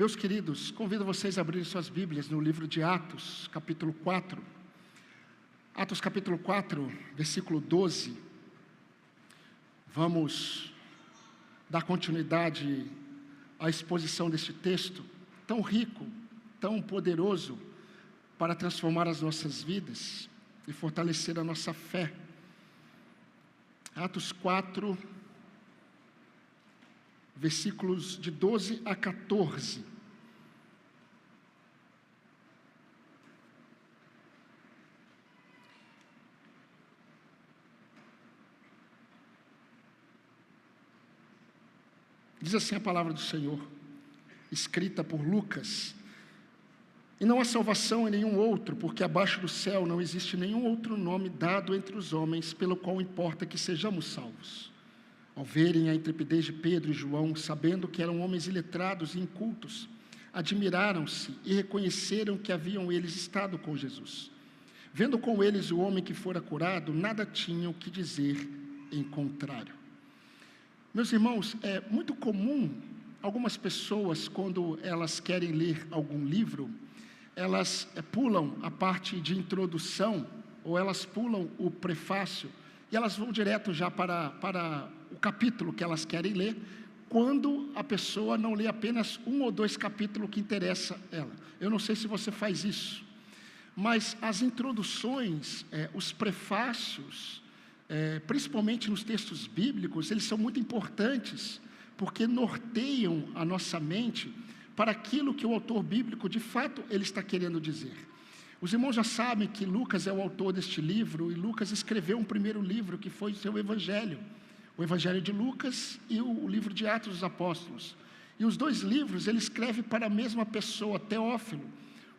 Meus queridos, convido vocês a abrirem suas Bíblias no livro de Atos, capítulo 4. Atos, capítulo 4, versículo 12. Vamos dar continuidade à exposição deste texto, tão rico, tão poderoso, para transformar as nossas vidas e fortalecer a nossa fé. Atos 4, versículos de 12 a 14. Diz assim a palavra do Senhor, escrita por Lucas: E não há salvação em nenhum outro, porque abaixo do céu não existe nenhum outro nome dado entre os homens, pelo qual importa que sejamos salvos. Ao verem a intrepidez de Pedro e João, sabendo que eram homens iletrados e incultos, admiraram-se e reconheceram que haviam eles estado com Jesus. Vendo com eles o homem que fora curado, nada tinham que dizer em contrário. Meus irmãos, é muito comum algumas pessoas, quando elas querem ler algum livro, elas pulam a parte de introdução, ou elas pulam o prefácio, e elas vão direto já para o capítulo que elas querem ler, quando a pessoa não lê apenas um ou dois capítulos que interessa ela. Eu não sei se você faz isso, mas as introduções, os prefácios, principalmente nos textos bíblicos, eles são muito importantes, porque norteiam a nossa mente para aquilo que o autor bíblico, de fato, ele está querendo dizer. Os irmãos já sabem que Lucas é o autor deste livro, e Lucas escreveu um primeiro livro, que foi o seu Evangelho, o Evangelho de Lucas e o livro de Atos dos Apóstolos. E os dois livros ele escreve para a mesma pessoa, Teófilo,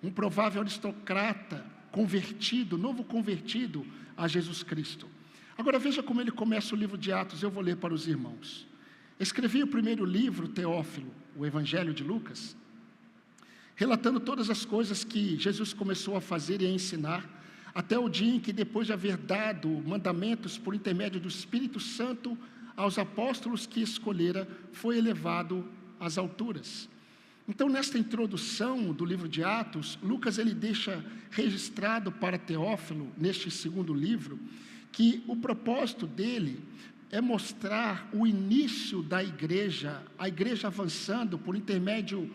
um provável aristocrata, convertido, novo convertido a Jesus Cristo. Agora veja como ele começa o livro de Atos, eu vou ler para os irmãos. Escrevi o primeiro livro, Teófilo, o Evangelho de Lucas, relatando todas as coisas que Jesus começou a fazer e a ensinar, até o dia em que, depois de haver dado mandamentos por intermédio do Espírito Santo aos apóstolos que escolhera, foi elevado às alturas. Então, nesta introdução do livro de Atos, Lucas ele deixa registrado para Teófilo, neste segundo livro, que o propósito dele é mostrar o início da igreja, a igreja avançando por intermédio,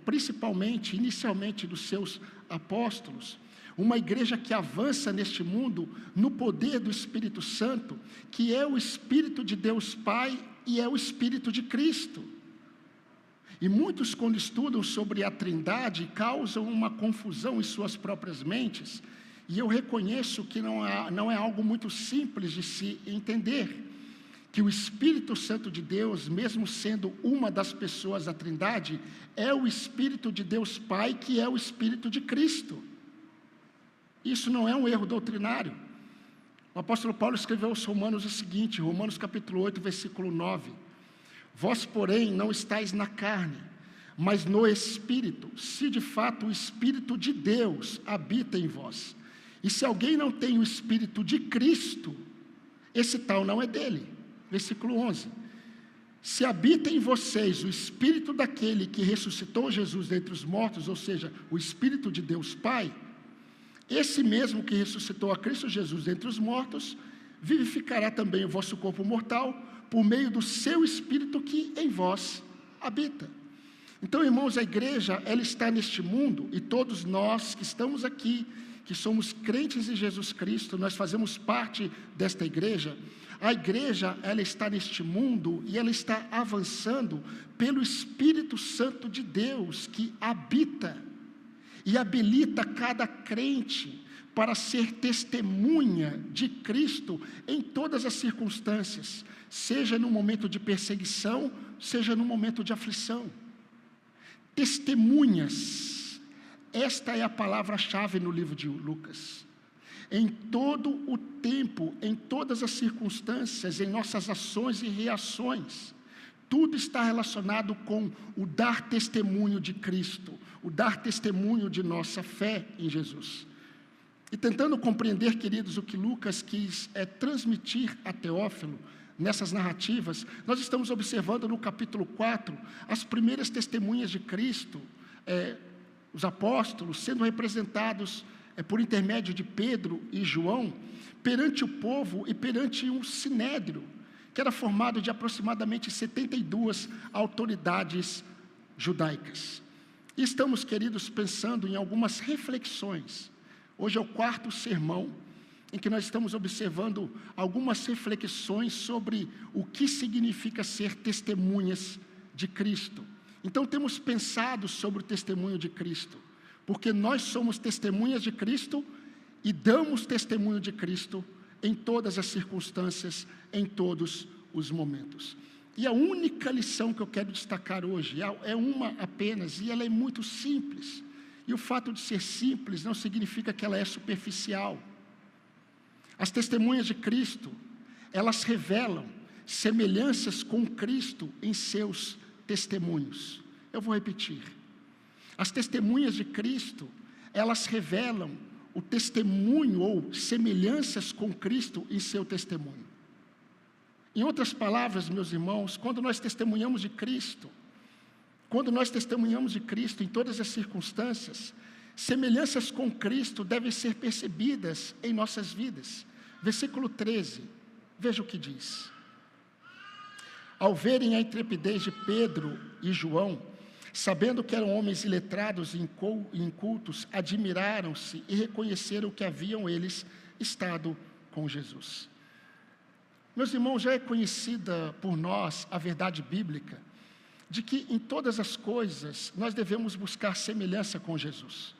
principalmente, inicialmente, dos seus apóstolos, uma igreja que avança neste mundo no poder do Espírito Santo, que é o Espírito de Deus Pai e é o Espírito de Cristo. E muitos, quando estudam sobre a Trindade, causam uma confusão em suas próprias mentes, e eu reconheço que não é algo muito simples de se entender, que o Espírito Santo de Deus, mesmo sendo uma das pessoas da Trindade, é o Espírito de Deus Pai, que é o Espírito de Cristo. Isso não é um erro doutrinário. O apóstolo Paulo escreveu aos Romanos o seguinte, Romanos capítulo 8, versículo 9: Vós, porém, não estáis na carne, mas no Espírito, se de fato o Espírito de Deus habita em vós. E se alguém não tem o Espírito de Cristo, esse tal não é dele. Versículo 11: Se habita em vocês o Espírito daquele que ressuscitou Jesus dentre os mortos, ou seja, o Espírito de Deus Pai, esse mesmo que ressuscitou a Cristo Jesus dentre os mortos, vivificará também o vosso corpo mortal, por meio do seu Espírito que em vós habita. Então, irmãos, a igreja, ela está neste mundo, e todos nós que estamos aqui, que somos crentes em Jesus Cristo, nós fazemos parte desta igreja. A igreja, ela está neste mundo e ela está avançando pelo Espírito Santo de Deus que habita e habilita cada crente para ser testemunha de Cristo em todas as circunstâncias, seja no momento de perseguição, seja no momento de aflição. Testemunhas, esta é a palavra-chave no livro de Lucas. Em todo o tempo, em todas as circunstâncias, em nossas ações e reações, tudo está relacionado com o dar testemunho de Cristo, o dar testemunho de nossa fé em Jesus. E tentando compreender, queridos, o que Lucas quis transmitir a Teófilo, nessas narrativas, nós estamos observando no capítulo 4, as primeiras testemunhas de Cristo, os apóstolos sendo representados por intermédio de Pedro e João, perante o povo e perante um sinédrio, que era formado de aproximadamente 72 autoridades judaicas. E estamos, queridos, pensando em algumas reflexões. Hoje é o 4º sermão, em que nós estamos observando algumas reflexões sobre o que significa ser testemunhas de Cristo. Então temos pensado sobre o testemunho de Cristo, porque nós somos testemunhas de Cristo e damos testemunho de Cristo em todas as circunstâncias, em todos os momentos. E a única lição que eu quero destacar hoje é uma apenas, e ela é muito simples. E o fato de ser simples não significa que ela é superficial. As testemunhas de Cristo, elas revelam semelhanças com Cristo em seus testemunhos. Eu vou repetir. As testemunhas de Cristo, elas revelam o testemunho ou semelhanças com Cristo em seu testemunho. Em outras palavras, meus irmãos, quando nós testemunhamos de Cristo em todas as circunstâncias, semelhanças com Cristo devem ser percebidas em nossas vidas. Versículo 13, veja o que diz. Ao verem a intrepidez de Pedro e João, sabendo que eram homens iletrados e incultos, admiraram-se e reconheceram que haviam eles estado com Jesus. Meus irmãos, já é conhecida por nós a verdade bíblica de que em todas as coisas nós devemos buscar semelhança com Jesus.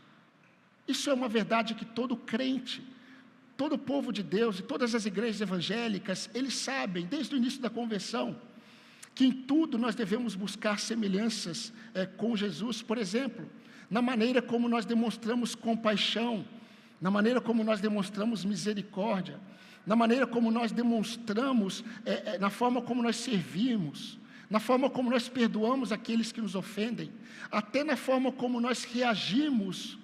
Isso é uma verdade que todo crente, todo o povo de Deus e todas as igrejas evangélicas, eles sabem, desde o início da conversão, que em tudo nós devemos buscar semelhanças com Jesus. Por exemplo, na maneira como nós demonstramos compaixão, na maneira como nós demonstramos misericórdia, na maneira como nós demonstramos, na forma como nós servimos, na forma como nós perdoamos aqueles que nos ofendem, até na forma como nós reagimos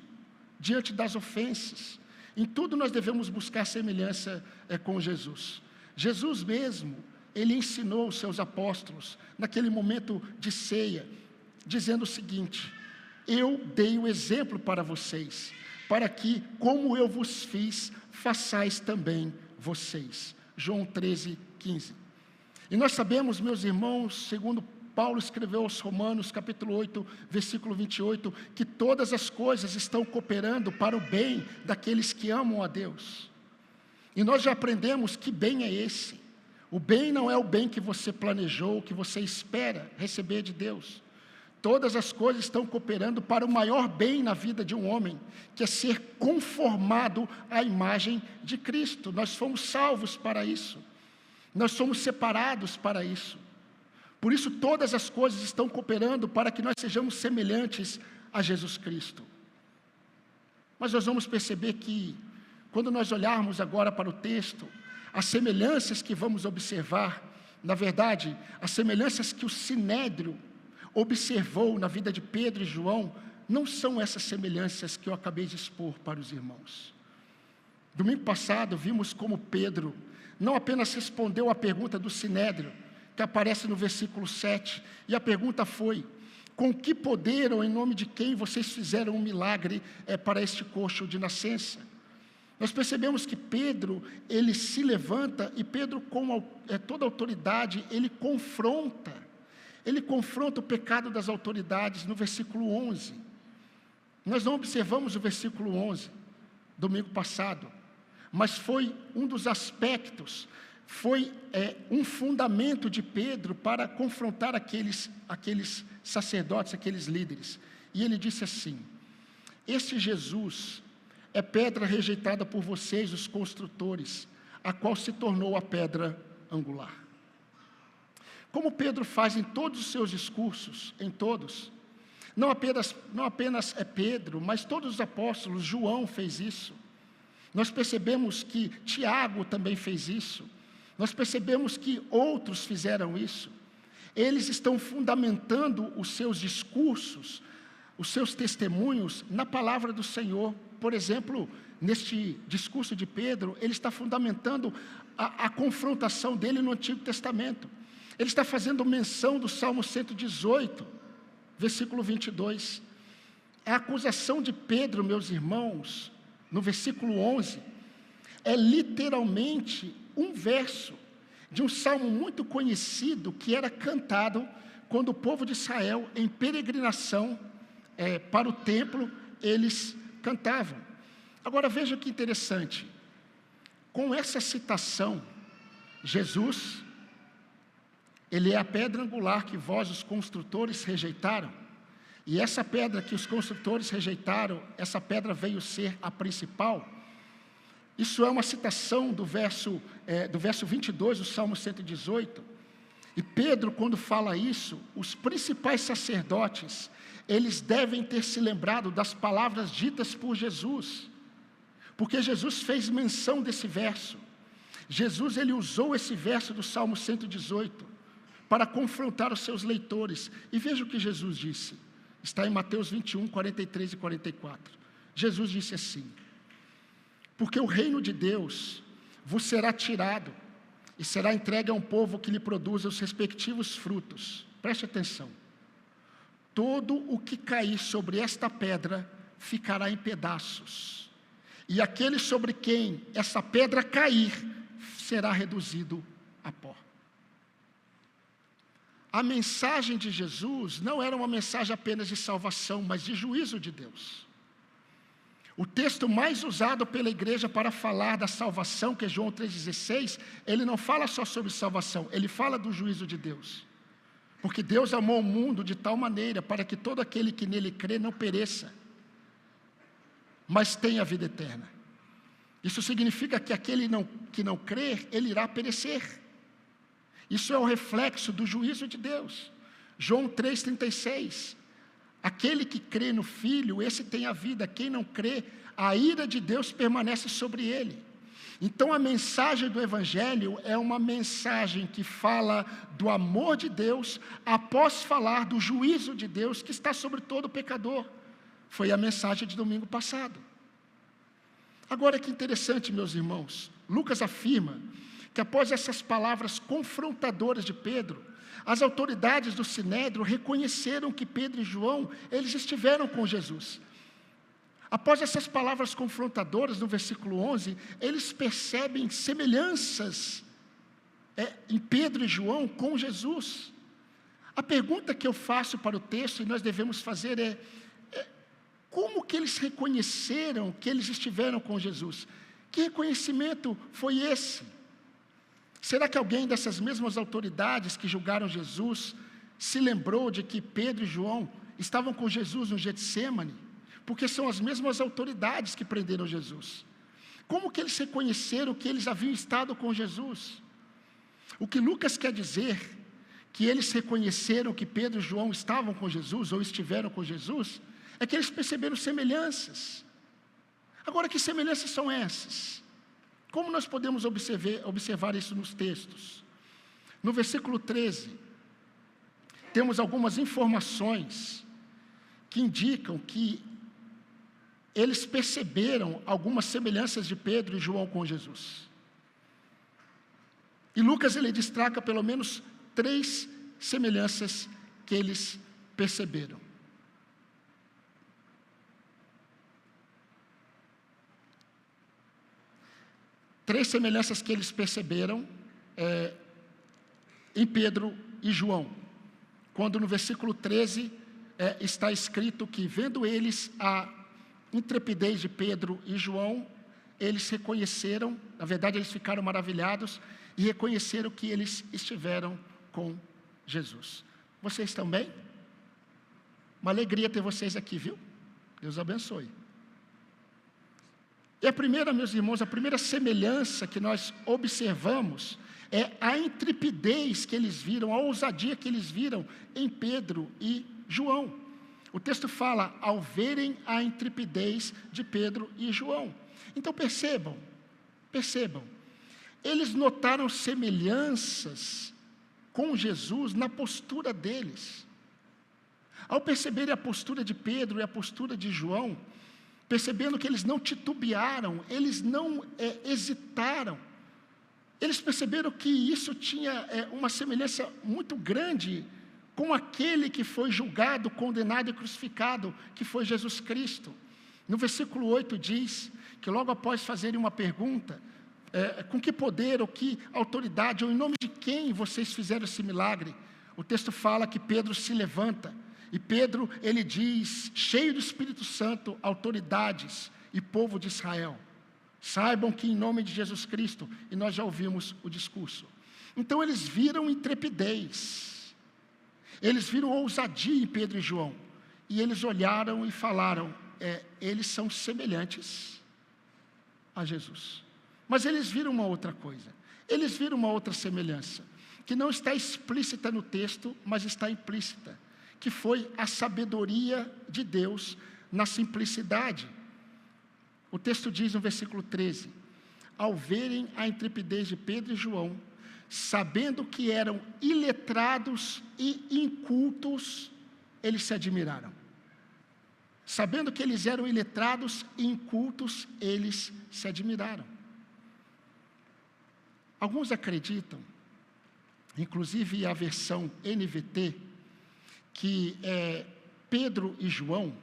diante das ofensas. Em tudo nós devemos buscar semelhança com Jesus. Jesus mesmo, ele ensinou os seus apóstolos, naquele momento de ceia, dizendo o seguinte: eu dei o exemplo para vocês, para que, como eu vos fiz, façais também vocês. João 13, 15. E nós sabemos, meus irmãos, segundo Paulo escreveu aos Romanos, capítulo 8, versículo 28, que todas as coisas estão cooperando para o bem daqueles que amam a Deus. E nós já aprendemos que bem é esse. O bem não é o bem que você planejou, que você espera receber de Deus. Todas as coisas estão cooperando para o maior bem na vida de um homem, que é ser conformado à imagem de Cristo. Nós fomos salvos para isso. Nós somos separados para isso. Por isso todas as coisas estão cooperando para que nós sejamos semelhantes a Jesus Cristo. Mas nós vamos perceber que, quando nós olharmos agora para o texto, as semelhanças que vamos observar, na verdade, as semelhanças que o Sinédrio observou na vida de Pedro e João, não são essas semelhanças que eu acabei de expor para os irmãos. Domingo passado vimos como Pedro não apenas respondeu à pergunta do Sinédrio, que aparece no versículo 7, e a pergunta foi: com que poder ou em nome de quem vocês fizeram um milagre para este coxo de nascença? Nós percebemos que Pedro, ele se levanta, e Pedro, com toda a autoridade, ele confronta o pecado das autoridades no versículo 11. Nós não observamos o versículo 11, domingo passado, mas foi um dos aspectos, foi um fundamento de Pedro para confrontar aqueles sacerdotes, aqueles líderes. E ele disse assim: este Jesus é pedra rejeitada por vocês, os construtores, a qual se tornou a pedra angular. Como Pedro faz em todos os seus discursos, em todos, não apenas Pedro, mas todos os apóstolos, João fez isso. Nós percebemos que Tiago também fez isso. Nós percebemos que outros fizeram isso. Eles estão fundamentando os seus discursos, os seus testemunhos na palavra do Senhor. Por exemplo, neste discurso de Pedro, ele está fundamentando a confrontação dele no Antigo Testamento. Ele está fazendo menção do Salmo 118, versículo 22. A acusação de Pedro, meus irmãos, no versículo 11, é literalmente um verso de um salmo muito conhecido que era cantado quando o povo de Israel, em peregrinação para o templo, eles cantavam. Agora veja que interessante, com essa citação, Jesus, ele é a pedra angular que vós, os construtores, rejeitaram, e essa pedra que os construtores rejeitaram, essa pedra veio ser a principal. Isso é uma citação do verso 22 do Salmo 118, e Pedro, quando fala isso, os principais sacerdotes, eles devem ter se lembrado das palavras ditas por Jesus, porque Jesus fez menção desse verso. Jesus, ele usou esse verso do Salmo 118 para confrontar os seus leitores, e veja o que Jesus disse, está em Mateus 21, 43 e 44, Jesus disse assim: porque o reino de Deus vos será tirado, e será entregue a um povo que lhe produza os respectivos frutos. Preste atenção. Todo o que cair sobre esta pedra ficará em pedaços, e aquele sobre quem essa pedra cair será reduzido a pó. A mensagem de Jesus não era uma mensagem apenas de salvação, mas de juízo de Deus. O texto mais usado pela igreja para falar da salvação, que é João 3,16, ele não fala só sobre salvação, ele fala do juízo de Deus. Porque Deus amou o mundo de tal maneira para que todo aquele que nele crê não pereça, mas tenha a vida eterna. Isso significa que aquele que não crer, ele irá perecer. Isso é o reflexo do juízo de Deus. João 3,36. Aquele que crê no Filho, esse tem a vida. Quem não crê, a ira de Deus permanece sobre ele. Então a mensagem do Evangelho é uma mensagem que fala do amor de Deus, após falar do juízo de Deus que está sobre todo pecador. Foi a mensagem de domingo passado. Agora que interessante, meus irmãos, Lucas afirma que após essas palavras confrontadoras de Pedro, as autoridades do Sinédrio reconheceram que Pedro e João, eles estiveram com Jesus. Após essas palavras confrontadoras, no versículo 11, eles percebem semelhanças em Pedro e João com Jesus. A pergunta que eu faço para o texto, e nós devemos fazer é como que eles reconheceram que eles estiveram com Jesus? Que reconhecimento foi esse? Será que alguém dessas mesmas autoridades que julgaram Jesus se lembrou de que Pedro e João estavam com Jesus no Getsêmani? Porque são as mesmas autoridades que prenderam Jesus. Como que eles reconheceram que eles haviam estado com Jesus? O que Lucas quer dizer, que eles reconheceram que Pedro e João estavam com Jesus, ou estiveram com Jesus, é que eles perceberam semelhanças. Agora, que semelhanças são essas? Como nós podemos observar isso nos textos? No versículo 13, temos algumas informações que indicam que eles perceberam algumas semelhanças de Pedro e João com Jesus. E Lucas, ele destaca pelo menos 3 semelhanças que eles perceberam. Três semelhanças que eles perceberam em Pedro e João. Quando no versículo 13 está escrito que, vendo eles a intrepidez de Pedro e João, eles reconheceram, na verdade eles ficaram maravilhados, e reconheceram que eles estiveram com Jesus. Vocês estão bem? Uma alegria ter vocês aqui, viu? Deus abençoe. E a primeira, meus irmãos, a primeira semelhança que nós observamos é a intrepidez que eles viram, a ousadia que eles viram em Pedro e João. O texto fala, ao verem a intrepidez de Pedro e João. Então percebam, eles notaram semelhanças com Jesus na postura deles. Ao perceberem a postura de Pedro e a postura de João, percebendo que eles não titubearam, eles não hesitaram. Eles perceberam que isso tinha uma semelhança muito grande com aquele que foi julgado, condenado e crucificado, que foi Jesus Cristo. No versículo 8 diz que logo após fazerem uma pergunta, com que poder, ou que autoridade, ou em nome de quem vocês fizeram esse milagre? O texto fala que Pedro se levanta, e Pedro, ele diz, cheio do Espírito Santo, autoridades e povo de Israel, saibam que em nome de Jesus Cristo, e nós já ouvimos o discurso. Então eles viram intrepidez, eles viram ousadia em Pedro e João, e eles olharam e falaram, eles são semelhantes a Jesus. Mas eles viram uma outra coisa, eles viram uma outra semelhança, que não está explícita no texto, mas está implícita, que foi a sabedoria de Deus na simplicidade. O texto diz no versículo 13, ao verem a intrepidez de Pedro e João, sabendo que eram iletrados e incultos, eles se admiraram. Sabendo que eles eram iletrados e incultos, eles se admiraram. Alguns acreditam, inclusive a versão NVT, que Pedro e João,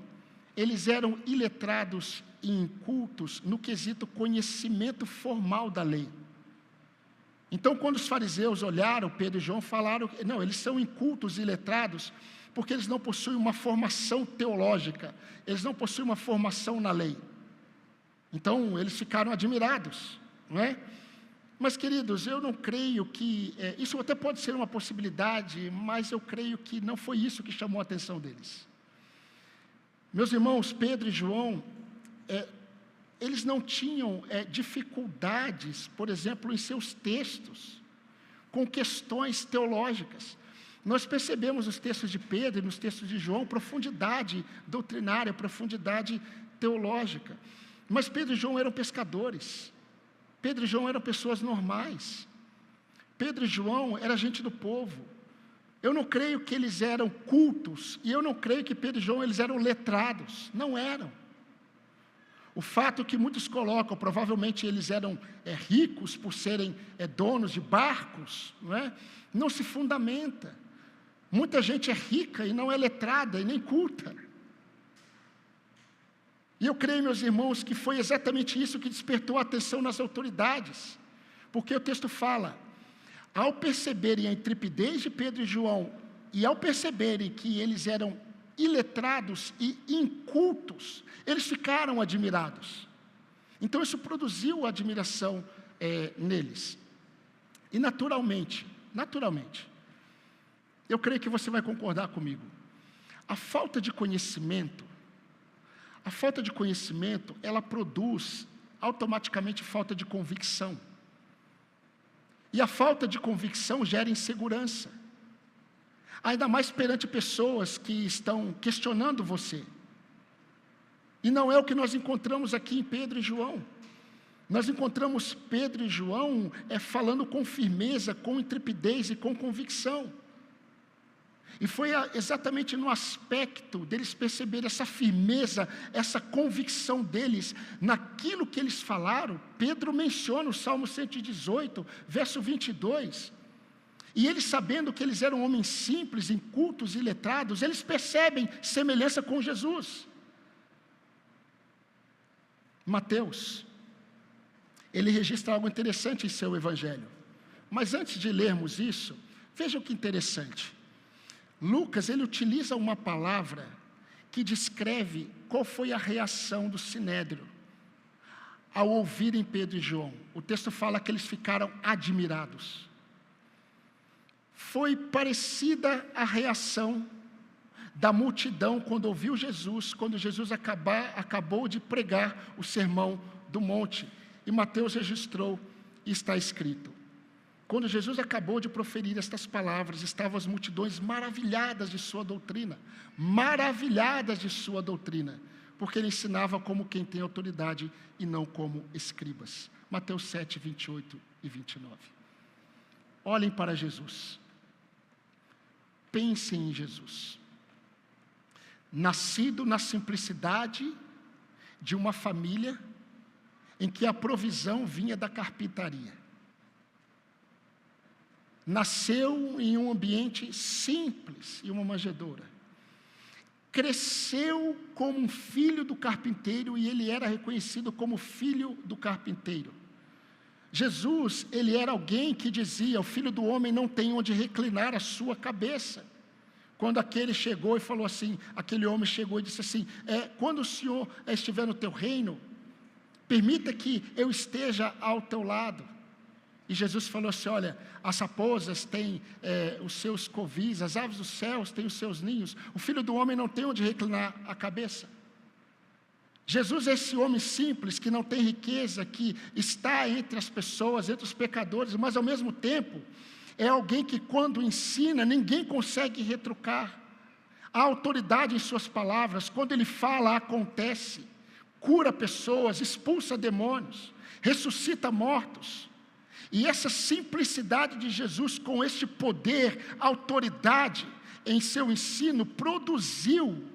eles eram iletrados e incultos no quesito conhecimento formal da lei. Então, quando os fariseus olharam Pedro e João, falaram, não, eles são incultos e iletrados, porque eles não possuem uma formação teológica, eles não possuem uma formação na lei. Então, eles ficaram admirados, não é? Mas, queridos, eu não creio que, isso até pode ser uma possibilidade, mas eu creio que não foi isso que chamou a atenção deles. Meus irmãos, Pedro e João, eles não tinham dificuldades, por exemplo, em seus textos, com questões teológicas. Nós percebemos nos textos de Pedro e nos textos de João profundidade doutrinária, profundidade teológica. Mas Pedro e João eram pescadores. Pedro e João eram pessoas normais. Pedro e João eram gente do povo. Eu não creio que eles eram cultos, e eu não creio que Pedro e João eles eram letrados. Não eram. O fato que muitos colocam, provavelmente eles eram ricos por serem donos de barcos, não se fundamenta. Muita gente é rica e não é letrada e nem culta. E eu creio, meus irmãos, que foi exatamente isso que despertou a atenção nas autoridades. Porque o texto fala, ao perceberem a intrepidez de Pedro e João, e ao perceberem que eles eram iletrados e incultos, eles ficaram admirados. Então isso produziu admiração neles. E naturalmente, eu creio que você vai concordar comigo, a falta de conhecimento, ela produz automaticamente falta de convicção. E a falta de convicção gera insegurança. Ainda mais perante pessoas que estão questionando você. E não é o que nós encontramos aqui em Pedro e João. Nós encontramos Pedro e João falando com firmeza, com intrepidez e com convicção. E foi exatamente no aspecto deles perceberem essa firmeza, essa convicção deles, naquilo que eles falaram. Pedro menciona o Salmo 118, verso 22. E eles, sabendo que eles eram homens simples, incultos e letrados, eles percebem semelhança com Jesus. Mateus, ele registra algo interessante em seu evangelho. Mas antes de lermos isso, vejam que interessante. Lucas, ele utiliza uma palavra que descreve qual foi a reação do sinédrio ao ouvirem Pedro e João. O texto fala que eles ficaram admirados. Foi parecida a reação da multidão quando ouviu Jesus, quando Jesus acabou de pregar o sermão do monte. E Mateus registrou, e está escrito. Quando Jesus acabou de proferir estas palavras, estavam as multidões maravilhadas de sua doutrina, porque ele ensinava como quem tem autoridade e não como escribas. Mateus 7, 28 e 29. Olhem para Jesus. Pensem em Jesus. Nascido na simplicidade de uma família em que a provisão vinha da carpintaria. Nasceu em um ambiente simples, em uma manjedoura. Cresceu como um filho do carpinteiro e ele era reconhecido como filho do carpinteiro. Jesus, ele era alguém que dizia: o filho do homem não tem onde reclinar a sua cabeça. Quando aquele chegou e falou assim, aquele homem chegou e disse assim: quando o Senhor estiver no teu reino, permita que eu esteja ao teu lado. E Jesus falou assim: olha, as raposas têm os seus covis, as aves dos céus têm os seus ninhos, o filho do homem não tem onde reclinar a cabeça. Jesus é esse homem simples, que não tem riqueza, que está entre as pessoas, entre os pecadores, mas ao mesmo tempo, é alguém que quando ensina, ninguém consegue retrucar. Há autoridade em suas palavras, quando ele fala, acontece. Cura pessoas, expulsa demônios, ressuscita mortos. E essa simplicidade de Jesus, com este poder, autoridade em seu ensino, produziu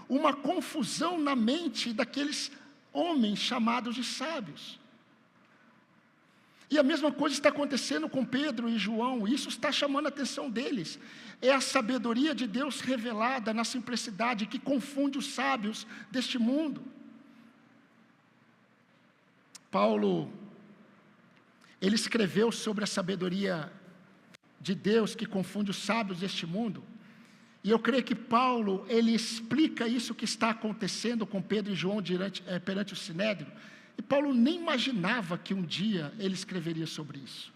uma confusão na mente daqueles homens chamados de sábios. E a mesma coisa está acontecendo com Pedro e João, e isso está chamando a atenção deles. É a sabedoria de Deus revelada na simplicidade que confunde os sábios deste mundo. Paulo, ele escreveu sobre a sabedoria de Deus que confunde os sábios deste mundo. E eu creio que Paulo, ele explica isso que está acontecendo com Pedro e João perante o Sinédrio. E Paulo nem imaginava que um dia ele escreveria sobre isso.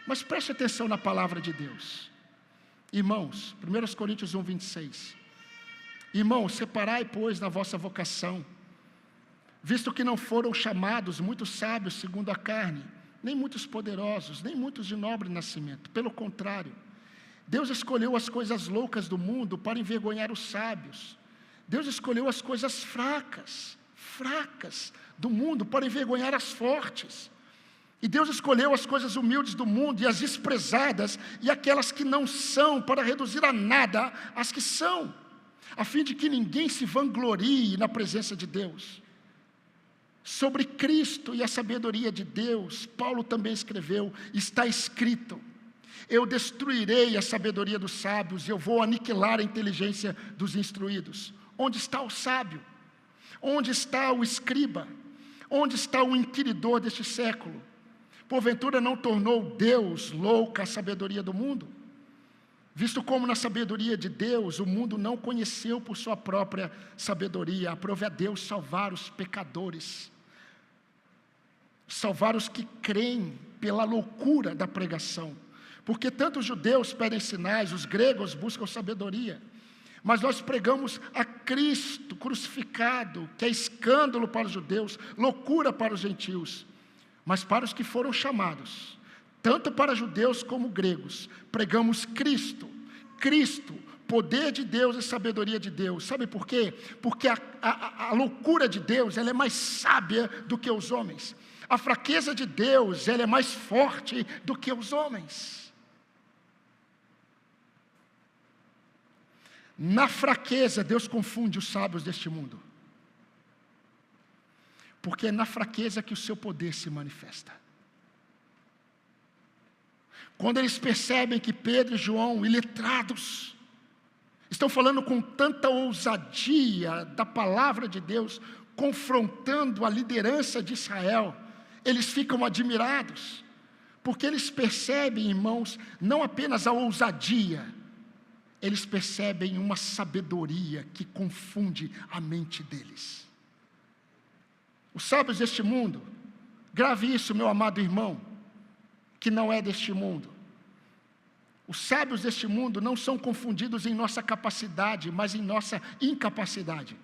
Mas preste atenção na palavra de Deus. Irmãos, 1 Coríntios 1, 26. Irmãos, separai, pois, na vossa vocação, visto que não foram chamados muitos sábios segundo a carne, nem muitos poderosos, nem muitos de nobre nascimento. Pelo contrário, Deus escolheu as coisas loucas do mundo para envergonhar os sábios. Deus escolheu as coisas fracas do mundo para envergonhar as fortes. E Deus escolheu as coisas humildes do mundo e as desprezadas e aquelas que não são, para reduzir a nada as que são, a fim de que ninguém se vanglorie na presença de Deus. Sobre Cristo e a sabedoria de Deus, Paulo também escreveu: está escrito, eu destruirei a sabedoria dos sábios, e eu vou aniquilar a inteligência dos instruídos. Onde está o sábio? Onde está o escriba? Onde está o inquiridor deste século? Porventura não tornou Deus louca a sabedoria do mundo? Visto como na sabedoria de Deus, o mundo não conheceu por sua própria sabedoria, aprove a Deus salvar os pecadores, salvar os que creem pela loucura da pregação. Porque tanto os judeus pedem sinais, os gregos buscam sabedoria, mas nós pregamos a Cristo crucificado, que é escândalo para os judeus, loucura para os gentios. Mas para os que foram chamados, tanto para judeus como gregos, pregamos Cristo, poder de Deus e sabedoria de Deus. Sabe por quê? Porque a loucura de Deus, ela é mais sábia do que os homens. A fraqueza de Deus, ela é mais forte do que os homens. Na fraqueza, Deus confunde os sábios deste mundo. Porque é na fraqueza que o seu poder se manifesta. Quando eles percebem que Pedro e João, iletrados, estão falando com tanta ousadia da palavra de Deus, confrontando a liderança de Israel, eles ficam admirados, porque eles percebem, irmãos, não apenas a ousadia, eles percebem uma sabedoria que confunde a mente deles. Os sábios deste mundo, grave isso, meu amado irmão, que não é deste mundo. Os sábios deste mundo não são confundidos em nossa capacidade, mas em nossa incapacidade.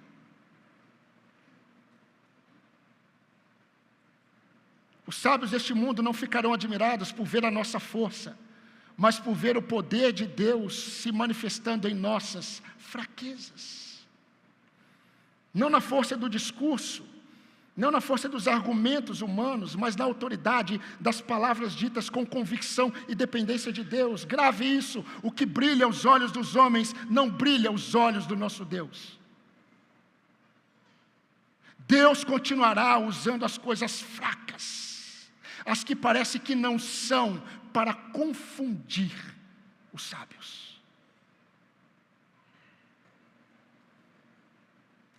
Os sábios deste mundo não ficarão admirados por ver a nossa força, mas por ver o poder de Deus se manifestando em nossas fraquezas. Não na força do discurso, não na força dos argumentos humanos, mas na autoridade das palavras ditas com convicção e dependência de Deus. Grave isso: o que brilha aos olhos dos homens, não brilha aos olhos do nosso Deus. Deus continuará usando as coisas fracas, as que parece que não são, para confundir os sábios.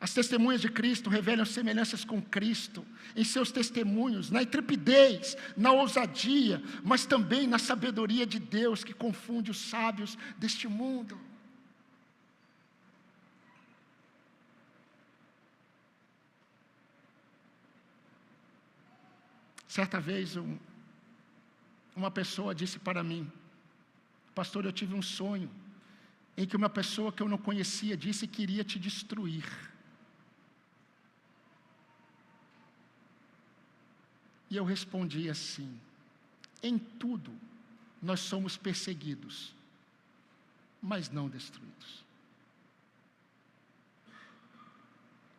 As testemunhas de Cristo revelam semelhanças com Cristo em seus testemunhos, na intrepidez, na ousadia, mas também na sabedoria de Deus que confunde os sábios deste mundo. Certa vez, uma pessoa disse para mim: pastor, eu tive um sonho em que uma pessoa que eu não conhecia disse que iria te destruir. E eu respondi assim: em tudo nós somos perseguidos, mas não destruídos.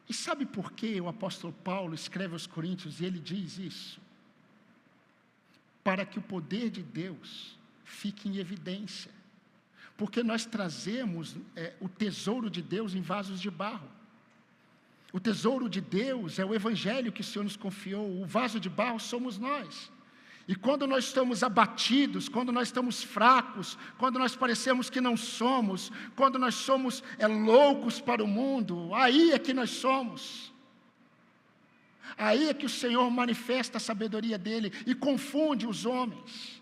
E sabe por que o apóstolo Paulo escreve aos Coríntios e ele diz isso? Para que o poder de Deus fique em evidência. Porque nós trazemos o tesouro de Deus em vasos de barro. O tesouro de Deus é o evangelho que o Senhor nos confiou. O vaso de barro somos nós. E quando nós estamos abatidos, quando nós estamos fracos, quando nós parecemos que não somos, quando nós somos loucos para o mundo, aí é que nós somos. Aí é que o Senhor manifesta a sabedoria dele e confunde os homens.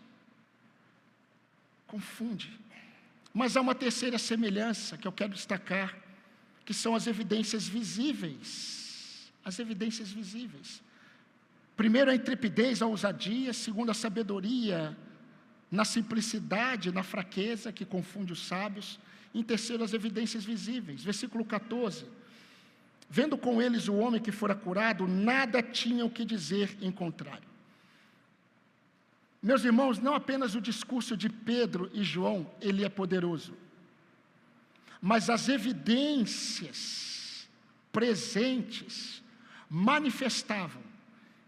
Confunde. Mas há uma terceira semelhança que eu quero destacar, que são as evidências visíveis. As evidências visíveis. Primeiro, a intrepidez, a ousadia. Segundo, a sabedoria, na simplicidade, na fraqueza, que confunde os sábios. Em terceiro, as evidências visíveis. Versículo 14. Vendo com eles o homem que fora curado, nada tinham que dizer em contrário. Meus irmãos, não apenas o discurso de Pedro e João, ele é poderoso. Mas as evidências presentes manifestavam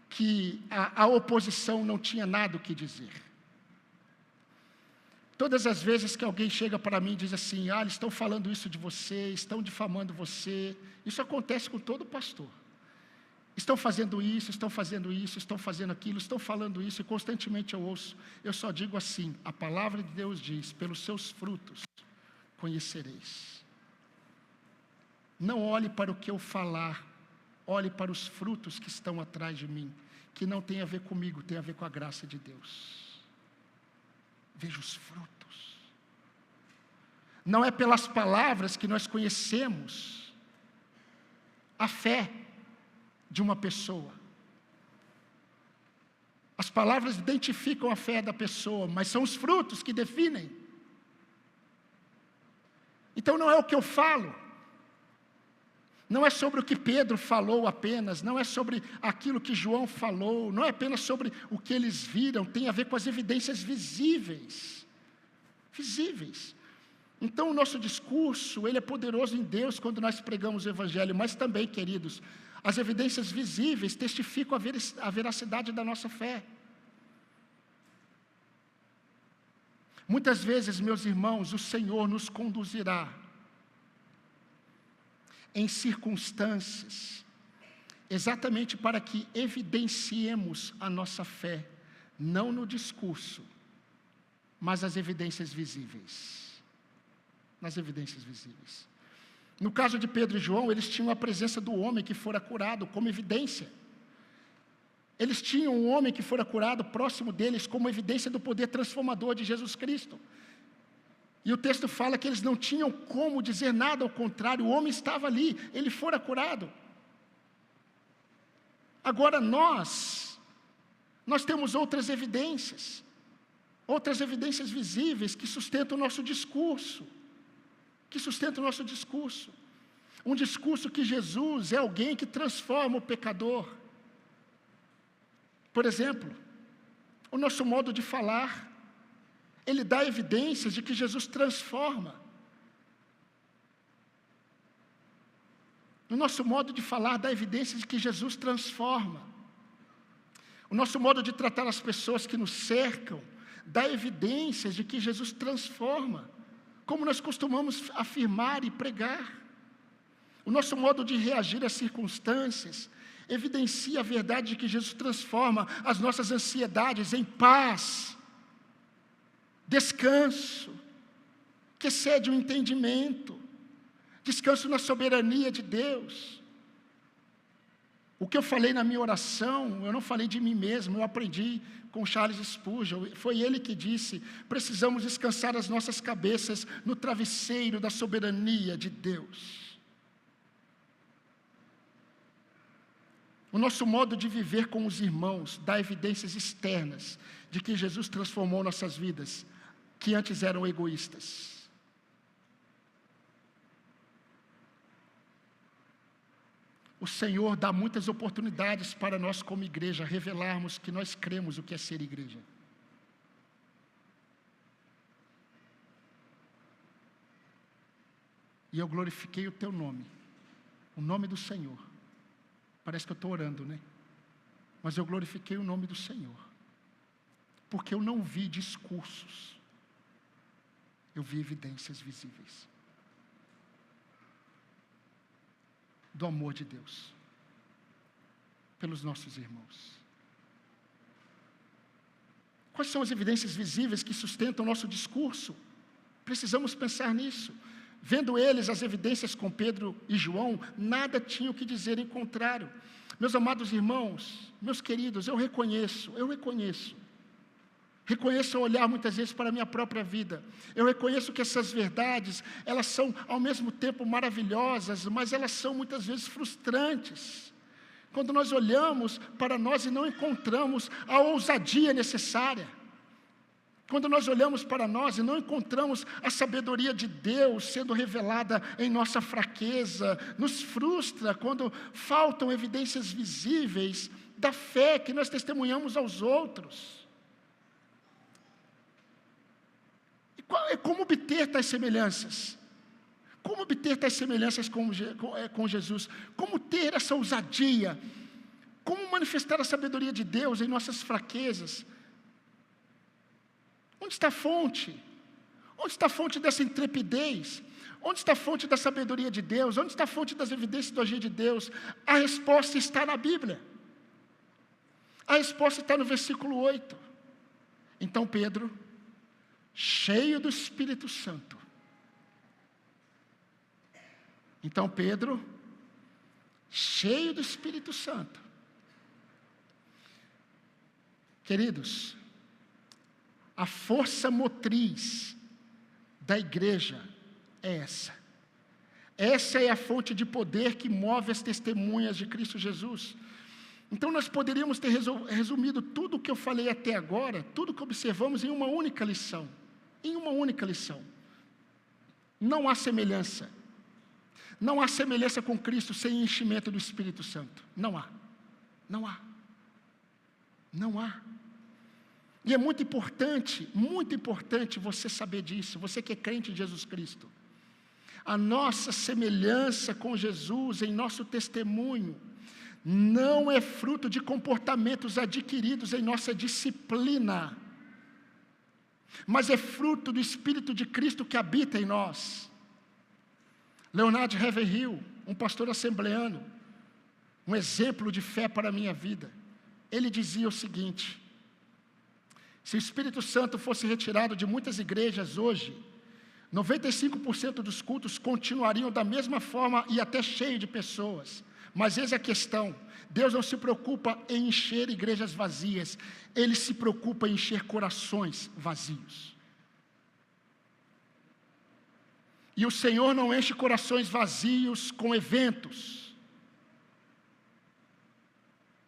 que a oposição não tinha nada o que dizer. Todas as vezes que alguém chega para mim e diz assim: eles estão falando isso de você, estão difamando você, isso acontece com todo pastor. Estão fazendo isso, estão fazendo isso, estão fazendo aquilo, estão falando isso, e constantemente eu ouço. Eu só digo assim: a palavra de Deus diz, pelos seus frutos conhecereis. Não olhe para o que eu falar, olhe para os frutos que estão atrás de mim, que não tem a ver comigo, tem a ver com a graça de Deus. Veja os frutos. Não é pelas palavras que nós conhecemos a fé de uma pessoa. As palavras identificam a fé da pessoa, mas são os frutos que definem. Então não é o que eu falo, não é sobre o que Pedro falou apenas, não é sobre aquilo que João falou, não é apenas sobre o que eles viram, tem a ver com as evidências visíveis. Visíveis. Então o nosso discurso, ele é poderoso em Deus quando nós pregamos o Evangelho, mas também, queridos, as evidências visíveis testificam a veracidade da nossa fé. Muitas vezes, meus irmãos, o Senhor nos conduzirá em circunstâncias, exatamente para que evidenciemos a nossa fé, não no discurso, mas as evidências visíveis. Nas evidências visíveis. No caso de Pedro e João, eles tinham a presença do homem que fora curado como evidência. Eles tinham um homem que fora curado próximo deles como evidência do poder transformador de Jesus Cristo. E o texto fala que eles não tinham como dizer nada ao contrário, o homem estava ali, ele fora curado. Agora nós temos outras evidências visíveis que sustentam o nosso discurso. Um discurso que Jesus é alguém que transforma o pecador. Por exemplo, o nosso modo de falar, ele dá evidências de que Jesus transforma. O nosso modo de falar dá evidências de que Jesus transforma. O nosso modo de tratar as pessoas que nos cercam dá evidências de que Jesus transforma, como nós costumamos afirmar e pregar. O nosso modo de reagir às circunstâncias evidencia a verdade de que Jesus transforma as nossas ansiedades em paz, descanso, que excede o entendimento, descanso na soberania de Deus. O que eu falei na minha oração, eu não falei de mim mesmo, eu aprendi com Charles Spurgeon. Foi ele que disse: precisamos descansar as nossas cabeças no travesseiro da soberania de Deus. O nosso modo de viver com os irmãos dá evidências externas de que Jesus transformou nossas vidas, que antes eram egoístas. O Senhor dá muitas oportunidades para nós como igreja revelarmos que nós cremos o que é ser igreja. E eu glorifiquei o teu nome, o nome do Senhor. Parece que eu estou orando, né? Mas eu glorifiquei o nome do Senhor, porque eu não vi discursos, eu vi evidências visíveis do amor de Deus pelos nossos irmãos. Quais são as evidências visíveis que sustentam o nosso discurso? Precisamos pensar nisso. Vendo eles as evidências com Pedro e João, nada tinham que dizer em contrário. Meus amados irmãos, meus queridos, eu reconheço ao olhar muitas vezes para a minha própria vida, eu reconheço que essas verdades, elas são ao mesmo tempo maravilhosas, mas elas são muitas vezes frustrantes. Quando nós olhamos para nós e não encontramos a ousadia necessária, quando nós olhamos para nós e não encontramos a sabedoria de Deus sendo revelada em nossa fraqueza, nos frustra quando faltam evidências visíveis da fé que nós testemunhamos aos outros. E como obter tais semelhanças? Como obter tais semelhanças com Jesus? Como ter essa ousadia? Como manifestar a sabedoria de Deus em nossas fraquezas? Onde está a fonte? Onde está a fonte dessa intrepidez? Onde está a fonte da sabedoria de Deus? Onde está a fonte das evidências do agir de Deus? A resposta está na Bíblia. A resposta está no versículo 8. Então Pedro, cheio do Espírito Santo. Então Pedro, cheio do Espírito Santo. Queridos, a força motriz da igreja é essa. Essa é a fonte de poder que move as testemunhas de Cristo Jesus. Então nós poderíamos ter resumido tudo o que eu falei até agora, tudo que observamos em uma única lição. Em uma única lição. Não há semelhança. Não há semelhança com Cristo sem enchimento do Espírito Santo. Não há. Não há. Não há. E é muito importante você saber disso, você que é crente em Jesus Cristo. A nossa semelhança com Jesus em nosso testemunho não é fruto de comportamentos adquiridos em nossa disciplina, mas é fruto do Espírito de Cristo que habita em nós. Leonard Ravenhill, um pastor assembleano, um exemplo de fé para a minha vida, ele dizia o seguinte: se o Espírito Santo fosse retirado de muitas igrejas hoje, 95% dos cultos continuariam da mesma forma e até cheio de pessoas. Mas eis a questão: Deus não se preocupa em encher igrejas vazias, Ele se preocupa em encher corações vazios. E o Senhor não enche corações vazios com eventos.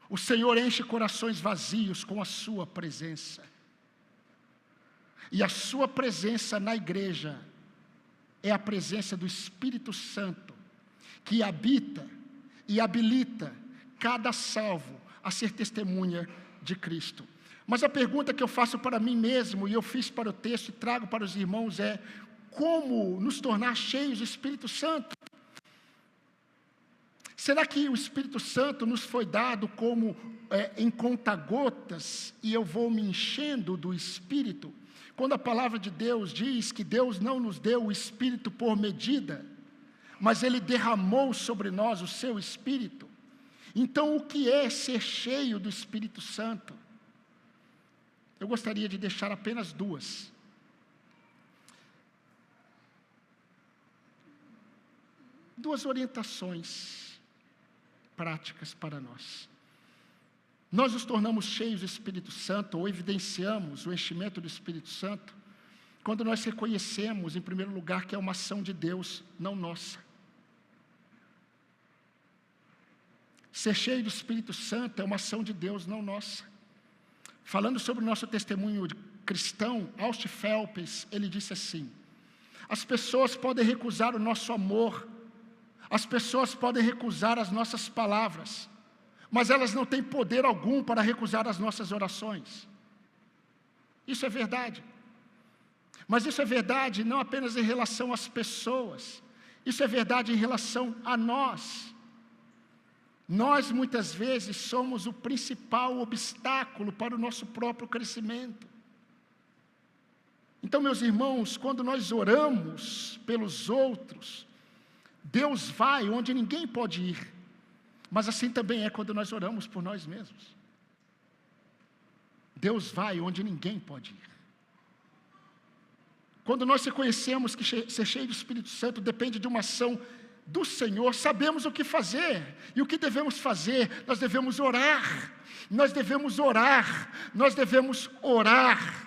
O Senhor enche corações vazios com a sua presença. E a sua presença na igreja é a presença do Espírito Santo, que habita e habilita cada salvo a ser testemunha de Cristo. Mas a pergunta que eu faço para mim mesmo, e eu fiz para o texto e trago para os irmãos, é: como nos tornar cheios do Espírito Santo? Será que o Espírito Santo nos foi dado como em conta-gotas, e eu vou me enchendo do Espírito? Quando a palavra de Deus diz que Deus não nos deu o Espírito por medida, mas Ele derramou sobre nós o seu Espírito. Então, o que é ser cheio do Espírito Santo? Eu gostaria de deixar apenas duas. Duas orientações práticas para nós. Nós nos tornamos cheios do Espírito Santo, ou evidenciamos o enchimento do Espírito Santo, quando nós reconhecemos, em primeiro lugar, que é uma ação de Deus, não nossa. Ser cheio do Espírito Santo é uma ação de Deus, não nossa. Falando sobre o nosso testemunho cristão, Austin Phelps, ele disse assim: as pessoas podem recusar o nosso amor, as pessoas podem recusar as nossas palavras, mas elas não têm poder algum para recusar as nossas orações. Isso é verdade. Mas isso é verdade não apenas em relação às pessoas, isso é verdade em relação a nós. Nós, muitas vezes, somos o principal obstáculo para o nosso próprio crescimento. Então, meus irmãos, quando nós oramos pelos outros, Deus vai onde ninguém pode ir, mas assim também é quando nós oramos por nós mesmos. Deus vai onde ninguém pode ir. Quando nós reconhecemos que ser cheio do Espírito Santo depende de uma ação do Senhor, sabemos o que fazer, e o que devemos fazer? Nós devemos orar, nós devemos orar, nós devemos orar.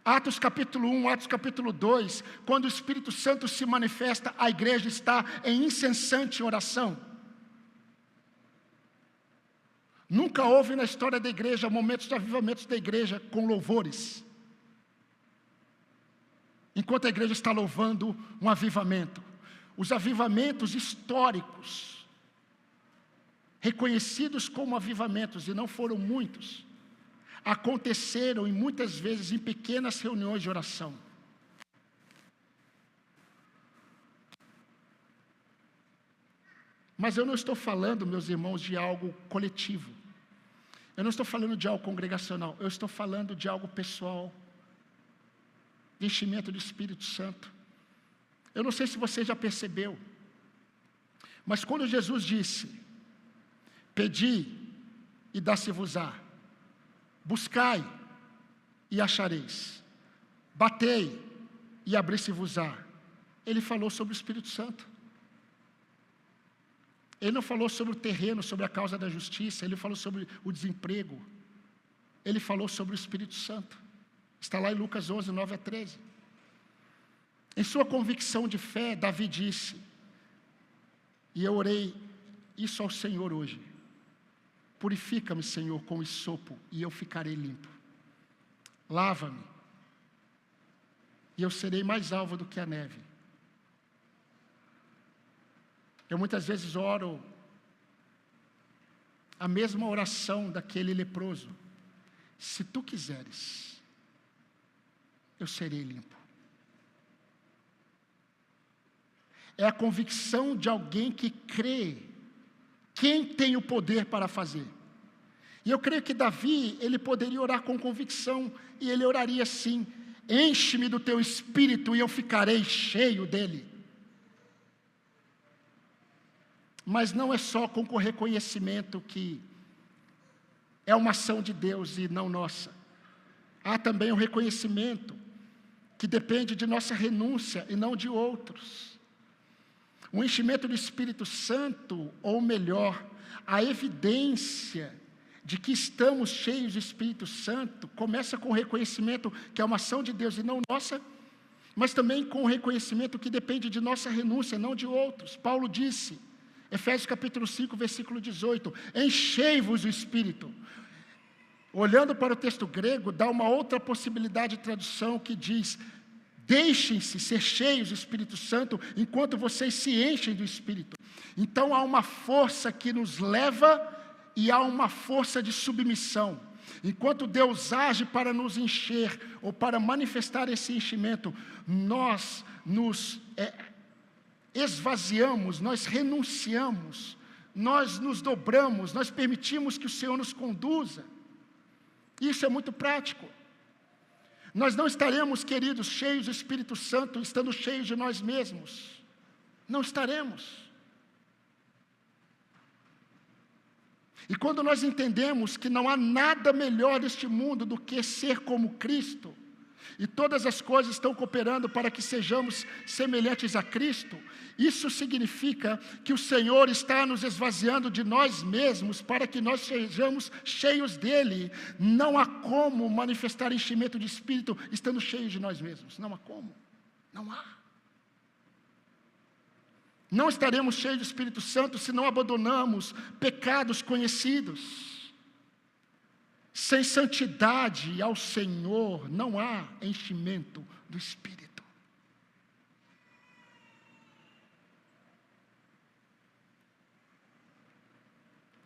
Atos capítulo 1, Atos capítulo 2, quando o Espírito Santo se manifesta, a igreja está em incessante oração. Nunca houve na história da igreja momentos de avivamentos da igreja com louvores, enquanto a igreja está louvando um avivamento. Os avivamentos históricos, reconhecidos como avivamentos, e não foram muitos, aconteceram e muitas vezes em pequenas reuniões de oração. Mas eu não estou falando, meus irmãos, de algo coletivo. Eu não estou falando de algo congregacional. Eu estou falando de algo pessoal, de enchimento do Espírito Santo. Eu não sei se você já percebeu, mas quando Jesus disse: pedi e dá-se-vos-á, buscai e achareis, batei e abri-se-vos-á, ele falou sobre o Espírito Santo. Ele não falou sobre o terreno, sobre a causa da justiça, ele falou sobre o desemprego, ele falou sobre o Espírito Santo. Está lá em Lucas 11, 9 a 13. Em sua convicção de fé, Davi disse, e eu orei isso ao Senhor hoje: purifica-me, Senhor, com hisopo, e eu ficarei limpo. Lava-me, e eu serei mais alvo do que a neve. Eu muitas vezes oro a mesma oração daquele leproso: se tu quiseres, eu serei limpo. É a convicção de alguém que crê quem tem o poder para fazer. E eu creio que Davi, ele poderia orar com convicção, e ele oraria assim: enche-me do teu espírito e eu ficarei cheio dele. Mas não é só com o reconhecimento que é uma ação de Deus e não nossa. Há também o reconhecimento que depende de nossa renúncia e não de outros. O enchimento do Espírito Santo, ou melhor, a evidência de que estamos cheios do Espírito Santo, começa com o reconhecimento que é uma ação de Deus e não nossa, mas também com o reconhecimento que depende de nossa renúncia, não de outros. Paulo disse, Efésios capítulo 5, versículo 18, enchei-vos do Espírito. Olhando para o texto grego, dá uma outra possibilidade de tradução que diz: deixem-se ser cheios do Espírito Santo enquanto vocês se enchem do Espírito. Então há uma força que nos leva e há uma força de submissão. Enquanto Deus age para nos encher ou para manifestar esse enchimento, nós nos esvaziamos, nós renunciamos, nós nos dobramos, nós permitimos que o Senhor nos conduza. Isso é muito prático. Nós não estaremos, queridos, cheios do Espírito Santo, estando cheios de nós mesmos. Não estaremos. E quando nós entendemos que não há nada melhor neste mundo do que ser como Cristo, e todas as coisas estão cooperando para que sejamos semelhantes a Cristo, isso significa que o Senhor está nos esvaziando de nós mesmos para que nós sejamos cheios dEle. Não há como manifestar enchimento de Espírito estando cheios de nós mesmos. Não há como. Não há. Não estaremos cheios do Espírito Santo se não abandonamos pecados conhecidos. Sem santidade ao Senhor, não há enchimento do Espírito.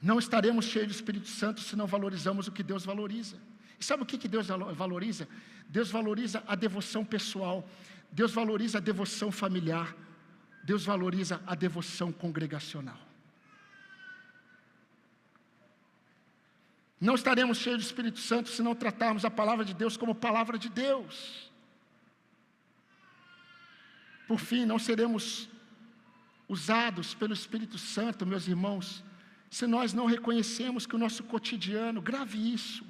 Não estaremos cheios do Espírito Santo se não valorizamos o que Deus valoriza. E sabe o que Deus valoriza? Deus valoriza a devoção pessoal, Deus valoriza a devoção familiar, Deus valoriza a devoção congregacional. Não estaremos cheios do Espírito Santo se não tratarmos a palavra de Deus como palavra de Deus. Por fim, não seremos usados pelo Espírito Santo, meus irmãos, se nós não reconhecemos que o nosso cotidiano, grave isso,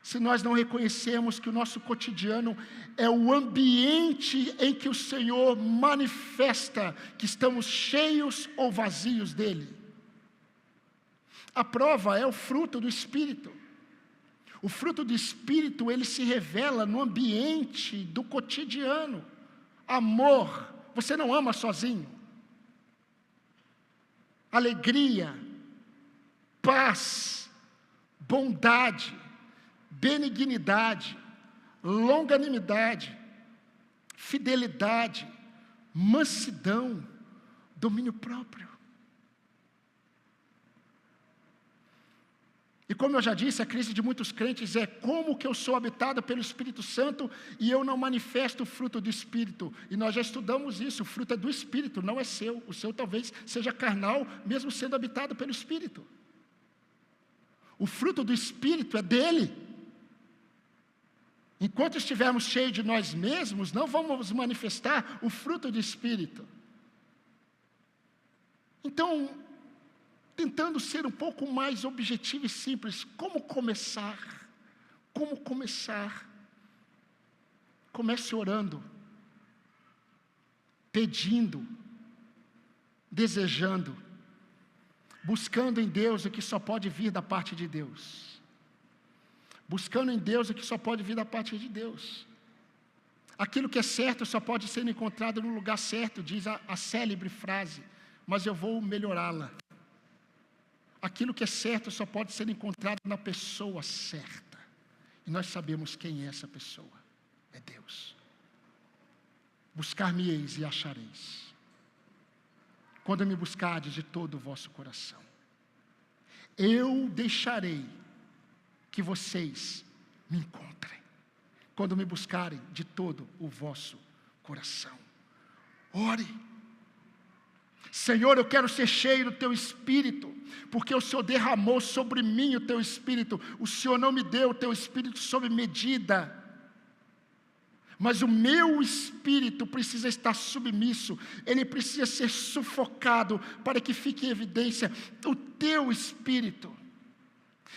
se nós não reconhecemos que o nosso cotidiano é o ambiente em que o Senhor manifesta que estamos cheios ou vazios dEle. A prova é o fruto do Espírito. O fruto do Espírito, ele se revela no ambiente do cotidiano. Amor, você não ama sozinho. Alegria, paz, bondade, benignidade, longanimidade, fidelidade, mansidão, domínio próprio. E como eu já disse, a crise de muitos crentes é: como que eu sou habitado pelo Espírito Santo e eu não manifesto o fruto do Espírito? E nós já estudamos isso, o fruto é do Espírito, não é seu. O seu talvez seja carnal, mesmo sendo habitado pelo Espírito. O fruto do Espírito é dele. Enquanto estivermos cheios de nós mesmos, não vamos manifestar o fruto do Espírito. Então, tentando ser um pouco mais objetivo e simples, como começar? Como começar? Comece orando, pedindo, desejando, buscando em Deus o que só pode vir da parte de Deus. Buscando em Deus o que só pode vir da parte de Deus. Aquilo que é certo só pode ser encontrado no lugar certo, diz a célebre frase, mas eu vou melhorá-la. Aquilo que é certo só pode ser encontrado na pessoa certa. E nós sabemos quem é essa pessoa. É Deus. Buscar-me-eis e achareis, quando me buscardes de todo o vosso coração. Eu deixarei que vocês me encontrem, quando me buscarem de todo o vosso coração. Ore. Senhor, eu quero ser cheio do Teu Espírito, porque o Senhor derramou sobre mim o Teu Espírito. O Senhor não me deu o Teu Espírito sob medida, mas o meu espírito precisa estar submisso, ele precisa ser sufocado, para que fique em evidência o Teu Espírito.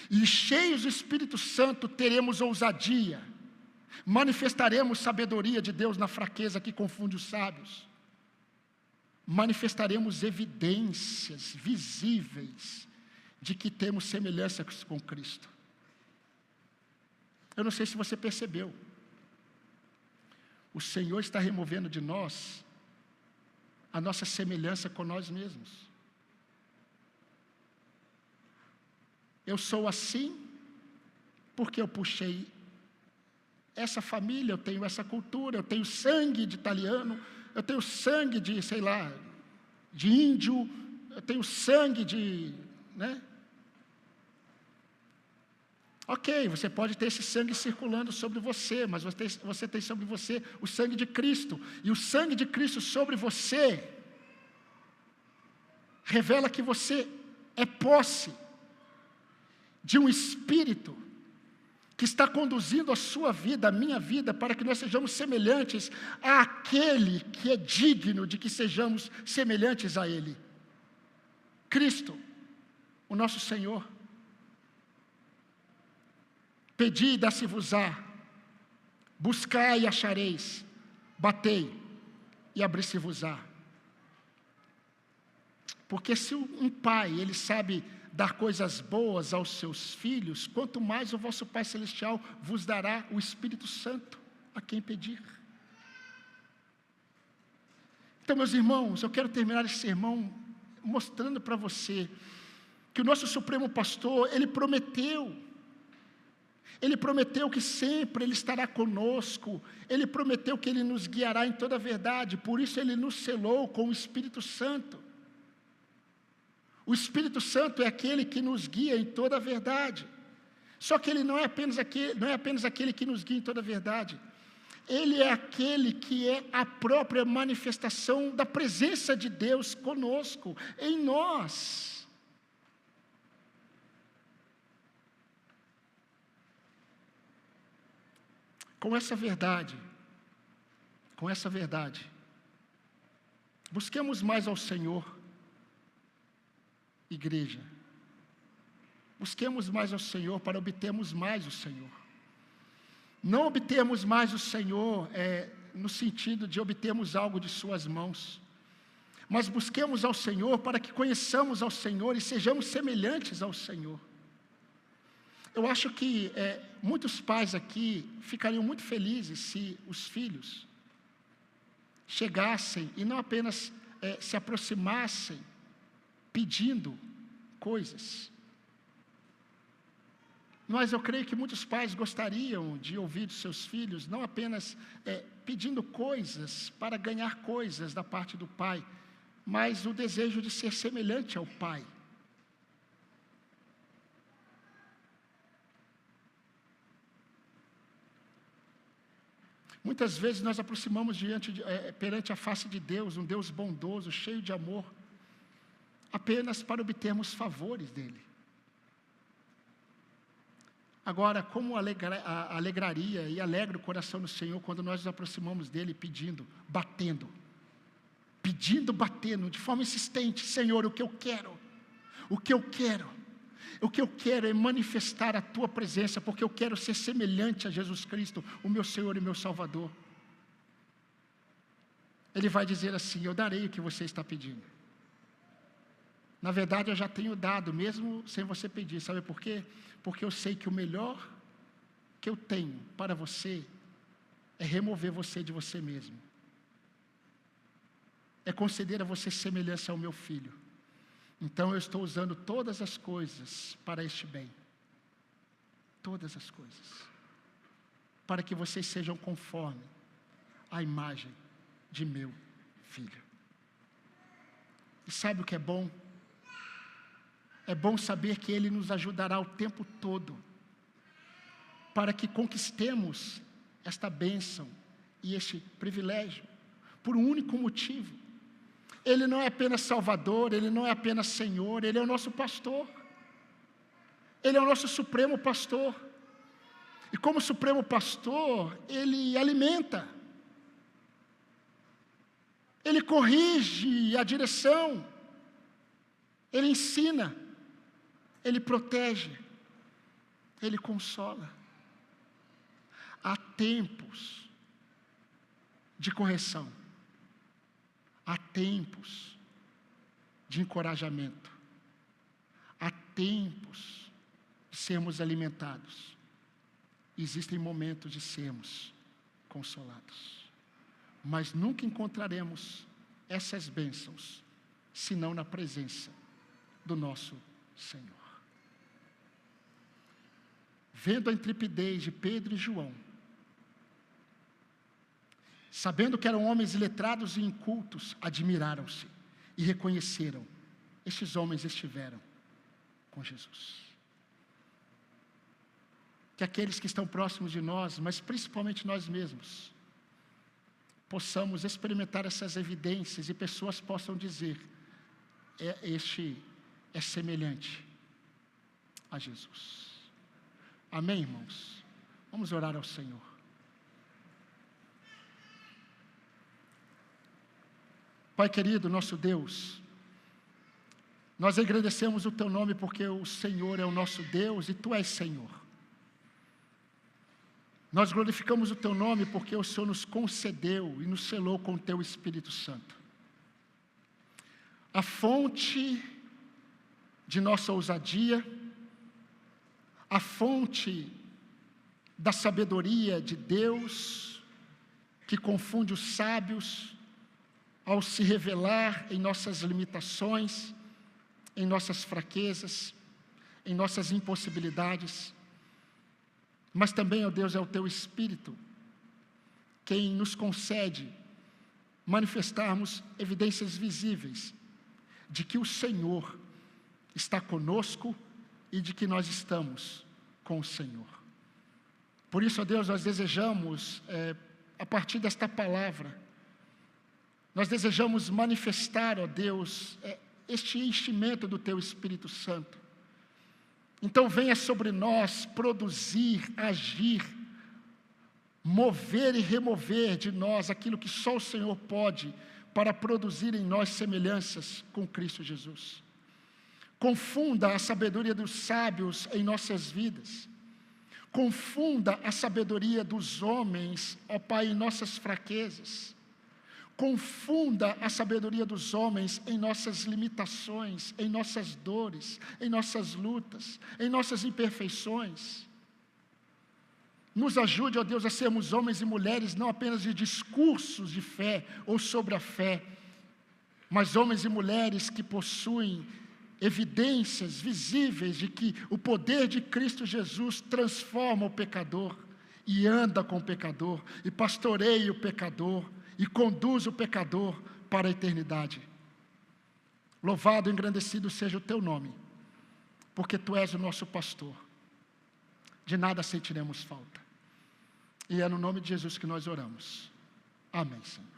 E cheios do Espírito Santo teremos ousadia, manifestaremos sabedoria de Deus na fraqueza que confunde os sábios. Manifestaremos evidências visíveis de que temos semelhança com Cristo. Eu não sei se você percebeu, o Senhor está removendo de nós a nossa semelhança com nós mesmos. Eu sou assim porque eu puxei essa família, eu tenho essa cultura, eu tenho sangue de italiano, eu tenho sangue de, sei lá, de índio, eu tenho sangue de, né? Ok, você pode ter esse sangue circulando sobre você, mas você tem sobre você o sangue de Cristo. E o sangue de Cristo sobre você revela que você é posse de um Espírito que está conduzindo a sua vida, a minha vida, para que nós sejamos semelhantes àquele que é digno de que sejamos semelhantes a Ele. Cristo, o nosso Senhor. Pedi e dá-se-vos-á, buscai e achareis, batei e abri-se-vos-á. Porque se um pai, ele sabe dar coisas boas aos seus filhos, quanto mais o vosso Pai Celestial vos dará o Espírito Santo a quem pedir. Então, meus irmãos, eu quero terminar esse sermão mostrando para você que o nosso Supremo Pastor, ele prometeu que sempre Ele estará conosco, Ele prometeu que Ele nos guiará em toda a verdade, por isso Ele nos selou com o Espírito Santo. O Espírito Santo é aquele que nos guia em toda a verdade. Só que Ele não é apenas aquele que nos guia em toda a verdade. Ele é aquele que é a própria manifestação da presença de Deus conosco, em nós. Com essa verdade, busquemos mais ao Senhor, igreja. Busquemos mais ao Senhor para obtermos mais o Senhor. Não obtermos mais o Senhor no sentido de obtermos algo de suas mãos, mas busquemos ao Senhor para que conheçamos ao Senhor e sejamos semelhantes ao Senhor. Eu acho que muitos pais aqui ficariam muito felizes se os filhos chegassem e não apenas se aproximassem pedindo coisas. Mas eu creio que muitos pais gostariam de ouvir dos seus filhos, não apenas pedindo coisas para ganhar coisas da parte do pai, mas o desejo de ser semelhante ao pai. Muitas vezes nós aproximamos perante a face de Deus, um Deus bondoso, cheio de amor, apenas para obtermos favores dEle. Agora, como alegraria e alegra o coração do Senhor quando nós nos aproximamos dEle pedindo, batendo, de forma insistente: Senhor, o que eu quero é manifestar a Tua presença, porque eu quero ser semelhante a Jesus Cristo, o meu Senhor e meu Salvador. Ele vai dizer assim: eu darei o que você está pedindo. Na verdade, eu já tenho dado, mesmo sem você pedir. Sabe por quê? Porque eu sei que o melhor que eu tenho para você é remover você de você mesmo. É conceder a você semelhança ao meu filho. Então eu estou usando todas as coisas para este bem. Todas as coisas. Para que vocês sejam conforme a imagem de meu filho. E sabe o que é bom? É bom saber que Ele nos ajudará o tempo todo, para que conquistemos esta bênção e este privilégio, por um único motivo. Ele não é apenas Salvador, Ele não é apenas Senhor, Ele é o nosso pastor. Ele é o nosso Supremo Pastor. E como Supremo Pastor, Ele alimenta, Ele corrige a direção, Ele ensina, Ele protege, Ele consola. Há tempos de correção, há tempos de encorajamento, há tempos de sermos alimentados, existem momentos de sermos consolados, mas nunca encontraremos essas bênçãos, senão na presença do nosso Senhor. Vendo a intrepidez de Pedro e João, sabendo que eram homens iletrados e incultos, admiraram-se e reconheceram: estes homens estiveram com Jesus. Que aqueles que estão próximos de nós, mas principalmente nós mesmos, possamos experimentar essas evidências e pessoas possam dizer: este é semelhante a Jesus. Amém, irmãos? Vamos orar ao Senhor. Pai querido, nosso Deus, Nós engrandecemos o teu nome porque o Senhor é o nosso Deus e tu és Senhor. Nós glorificamos o teu nome porque o Senhor nos concedeu e nos selou com o teu Espírito Santo. A fonte de nossa ousadia, a fonte da sabedoria de Deus, que confunde os sábios ao se revelar em nossas limitações, em nossas fraquezas, em nossas impossibilidades. Mas também, ó Deus, é o teu Espírito quem nos concede manifestarmos evidências visíveis de que o Senhor está conosco e de que nós estamos com o Senhor. Por isso, ó Deus, nós desejamos, a partir desta palavra, nós desejamos manifestar, ó Deus, este enchimento do teu Espírito Santo. Então venha sobre nós produzir, agir, mover e remover de nós aquilo que só o Senhor pode, para produzir em nós semelhanças com Cristo Jesus. Confunda a sabedoria dos sábios em nossas vidas. Confunda a sabedoria dos homens, ó Pai, em nossas fraquezas. Confunda a sabedoria dos homens em nossas limitações, em nossas dores, em nossas lutas, em nossas imperfeições. Nos ajude, ó Deus, a sermos homens e mulheres não apenas de discursos de fé ou sobre a fé, mas homens e mulheres que possuem evidências visíveis de que o poder de Cristo Jesus transforma o pecador e anda com o pecador e pastoreia o pecador e conduz o pecador para a eternidade. Louvado e engrandecido seja o teu nome, porque tu és o nosso pastor. De nada sentiremos falta. E é no nome de Jesus que nós oramos. Amém, Senhor.